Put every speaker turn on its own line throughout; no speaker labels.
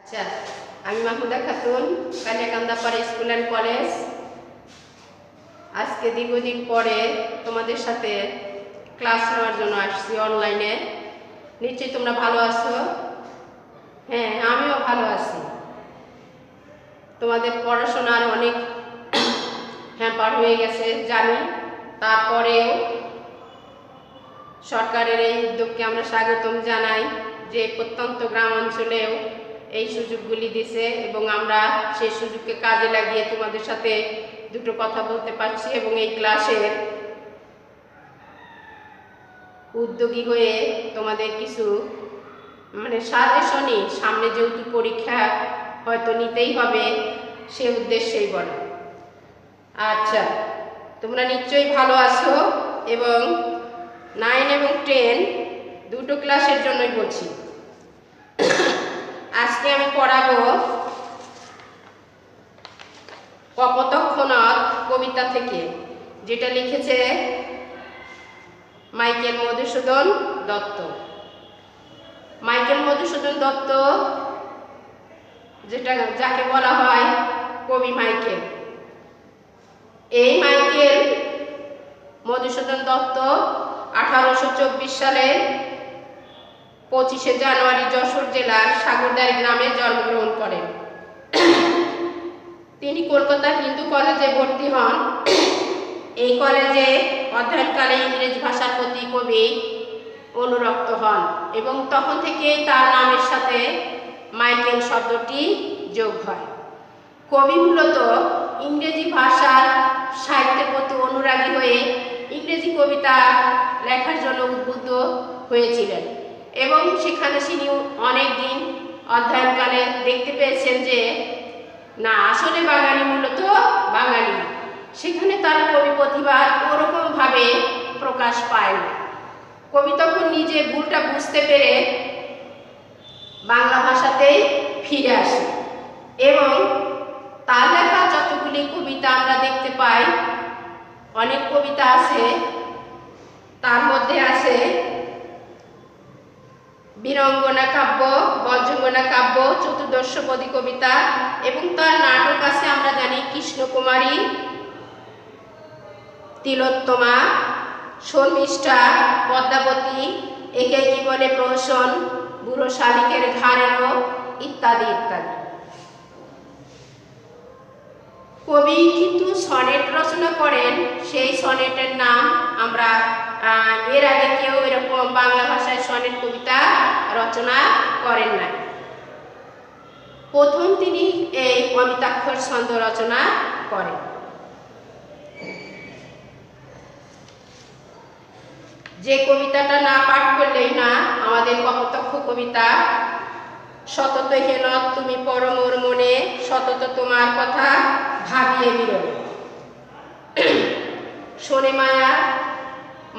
আচ্ছা, আমি Mahmuda Khatun, Kaliyakandapara school and college. আজকে দীর্ঘদিন পরে তোমাদের সাথে ক্লাস নেওয়ার জন্য আসছি অনলাইনে। নিশ্চয়ই তোমরা ভালো আছো? হ্যাঁ, আমিও ভালো আছি। তোমাদের পড়াশোনার অনেক হ্যাম্পার হয়ে গেছে জানি, তারপরেও সরকারের এই উদ্যোগকে আমরা স্বাগতম জানাই যে প্রত্যন্ত গ্রাম অঞ্চলেও এই সুযোগগুলি দিছে এবং আমরা সেই সুযোগকে কাজে লাগিয়ে তোমাদের সাথে দুটো কথা বলতে পারছি এবং এই ক্লাসের উদ্যোগী হয়ে তোমাদের কিছু সাজেশনই, সামনে যেহেতু পরীক্ষা হয়তো নিতেই হবে সে উদ্দেশ্যেই বলা। আচ্ছা, তোমরা নিশ্চয়ই ভালো আছো এবং 9 এবং 10 দুটো ক্লাসের জন্যই বলছি। আজকে আমি পড়াবো কপোতক্ষ নদ কবিতা থেকে, যেটা লিখেছে মাইকেল মধুসূদন দত্ত। মাইকেল মধুসূদন দত্ত যাকে বলা হয় কবি মাইকেল। এই মাইকেল মধুসূদন দত্ত 1824 সালে 25শে জানুয়ারি যশোর জেলার সাগরদাই গ্রামে জন্মগ্রহণ করেন। তিনি কলকাতা হিন্দু কলেজে ভর্তি হন। এই কলেজে অধ্যয়নকালে ইংরেজি ভাষার প্রতি কবি অনুরক্ত হন এবং তখন থেকেই তার নামের সাথে মাইকেল শব্দটি যোগ হয়। কবি মূলত ইংরেজি ভাষার সাহিত্যের প্রতি অনুরাগী হয়ে ইংরেজি কবিতা লেখার জন্য উদ্বুদ্ধ হয়েছিলেন এবং সেখানে তিনি অনেক দিন অধ্যয়নকালে দেখতে পেয়েছেন যে না, আসলে বাঙালি মূলত বাঙালি, সেখানে তার কবি প্রতিভা ওরকমভাবে প্রকাশ পায় না। কবি তখন নিজে ভুলটা বুঝতে পেরে বাংলা ভাষাতেই ফিরে আসে এবং তার লেখা যতগুলি কবিতা আমরা দেখতে পাই, অনেক কবিতা আছে, তার মধ্যে আছে বীরঙ্গনা কাব্য, বজ্রঙ্গনা কাব্য, চতুর্দশপদী কবিতা এবং তার নাটক আছে আমরা জানি কৃষ্ণকুমারী, তিলোত্তমা, শর্মিষ্ঠা, পদ্মাবতী, একে কি বলে প্রহসন, বুড়ো শালিকের ঘাড়েরও, ইত্যাদি ইত্যাদি। কবি কিন্তু সনেট রচনা করেন, সেই সনেটের নাম আমরা এর আগে কেউ এরকম বাংলা ভাষায় সনেট কবিতা রচনা করেন না। প্রথম তিনি এই অমিতাক্ষর ছন্দ রচনা করেন। যে কবিতাটা না পাঠ করলেই না আমাদের কপোতক্ষ কবিতা। সতত হেন তুমি পরমোর মনে, সতত তোমার কথা ভাবিয়ে বিরলে। শোনে মায়া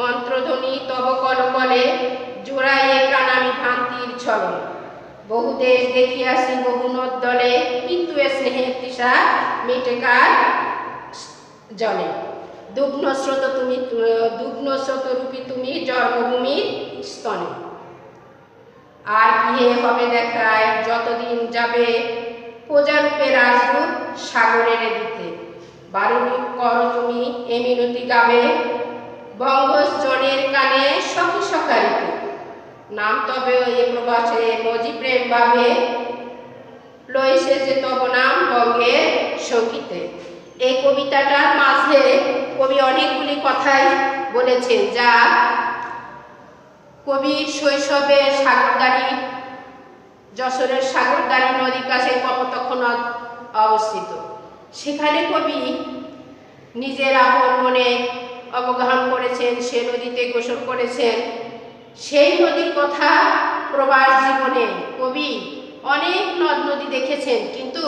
মন্ত্রধ্বনি তব কলকলে, জোড়াইয়ে প্রাণামি ভ্রান্তির ছলে। বহু দেশ দেখিয়াছি বহু নদ দলে, কিন্তু এ স্নেহের তৃষা মেটে কার জলে। দুগ্ন স্রোত রূপী তুমি জন্মভূমির স্তনে। আর গৃহে হবে দেখায় যতদিন যাবে, প্রজারূপে রাজদূত সাগরের দিতে। বারুণী কর তুমি এ মিনতি গাবে, বঙ্গজনের কানে সখী সখারিতে। নাম তবে এ প্রবাসে মজি প্রেম ভাবে, লইছে যে তব নাম বঙ্গের সঙ্গীতে। এই কবিতাটার মাঝে কবি অনেকগুলি কথাই বলেছেন, যা কবির শৈশবে সাগরদাড়ি, যশোরের সাগরদাড়ি নদীর কাছে কপোতক্ষ নদ অবস্থিত। সেখানে কবি নিজের আপন মনে অবগাহন করেছেন, সে নদীতে গোসল করেছেন। সেই নদীর কথা প্রবাস জীবনে কবি অনেক নদ নদী দেখেছেন, কিন্তু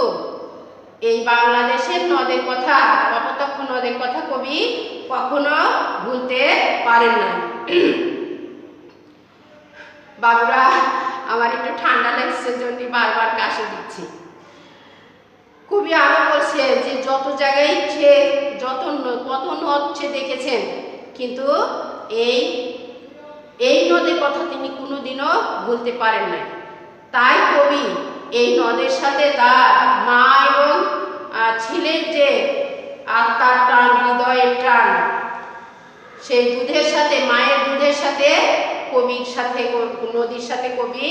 এই বাংলাদেশের নদের কথা, কপোতক্ষ নদের কথা কবি কখনো ভুলতে পারেন না। বাবুরা, আমার একটু ঠান্ডা লাগছে জন্য বারবার কাশি দিচ্ছি। কবি আরো বলছে যে যত জায়গায় কত নদ সে দেখেছেন, কিন্তু এই নদের কথা তিনি কোনোদিনও ভুলতে পারেন না। তাই কবি এই নদের সাথে তার মা এবং ছেলের যে আত্মার টান, হৃদয়ের টান, সেই দুধের সাথে, মায়ের দুধের সাথে কবির সাথে, নদীর সাথে কবি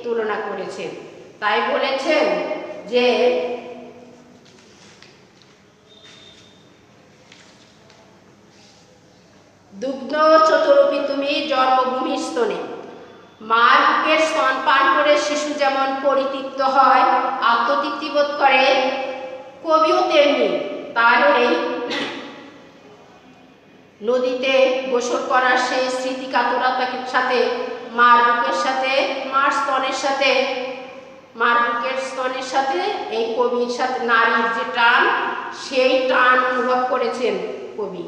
তুলনা করেছেন। তাই বলেছেন যে দুগ্ধ চতুরূপী তুমি জন্মভূমির স্তনে। মার বুকের স্তন পান করে শিশু যেমন পরিতৃপ্ত হয়, আত্মতৃপ্তি বোধ করে, কবিও তেমনি তার এই নদীতে গোসল করার সেই স্মৃতি কাতরতার সাথে মার বুকের সাথে, মার স্তনের সাথে, মার বুকের স্তনের সাথে এই কবির সাথে নারীর যে টান, সেই টান অনুভব করেছেন কবি,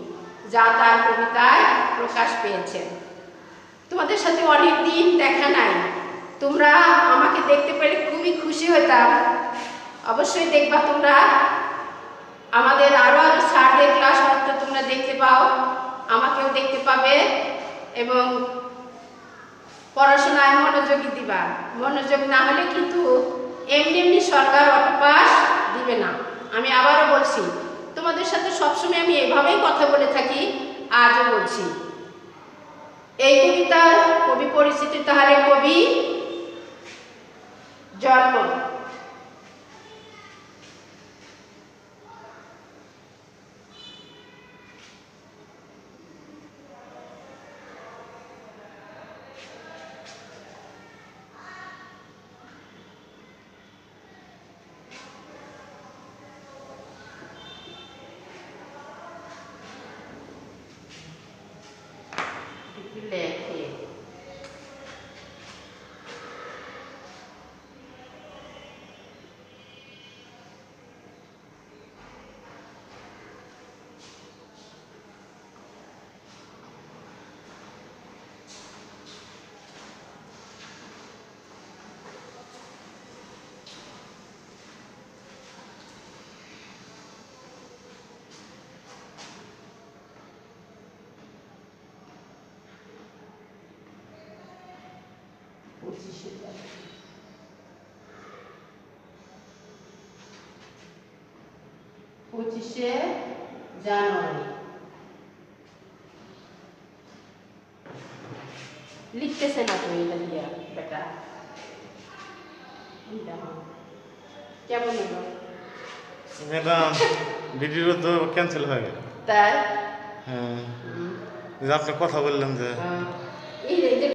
যা তার কবিতায় প্রকাশ পেয়েছেন। তোমাদের সাথে অনেক দিন দেখা নাই, তোমরা আমাকে দেখতে পেলে খুবই খুশি হতাম। অবশ্যই দেখবা তোমরা, আমাদের আরও স্যারদের ক্লাস হয়তো তোমরা দেখতে পাও, আমাকেও দেখতে পাবে এবং পড়াশোনায় মনোযোগী দিবা। মনোযোগ না হলে কিন্তু এমনি এমনি সরকার অটো পাস দিবে না। আমি আবারও বলছি, তোমাদের সাথে সবসময় আমি এভাবেই কথা বলে থাকি, আজও বলছি। এই কবিতার কবি পরিচিতি, তাহলে কবি জন্ম। লেখে পঁচিশে জানুয়ারি লিখতেছে না তো এটা দিয়ে বেটা, কেমন হলো
ম্যাডাম? ভিডিও তো ক্যান্সেল হয়ে গেল।
তাই?
হ্যাঁ, আপনি কথা বললেন যে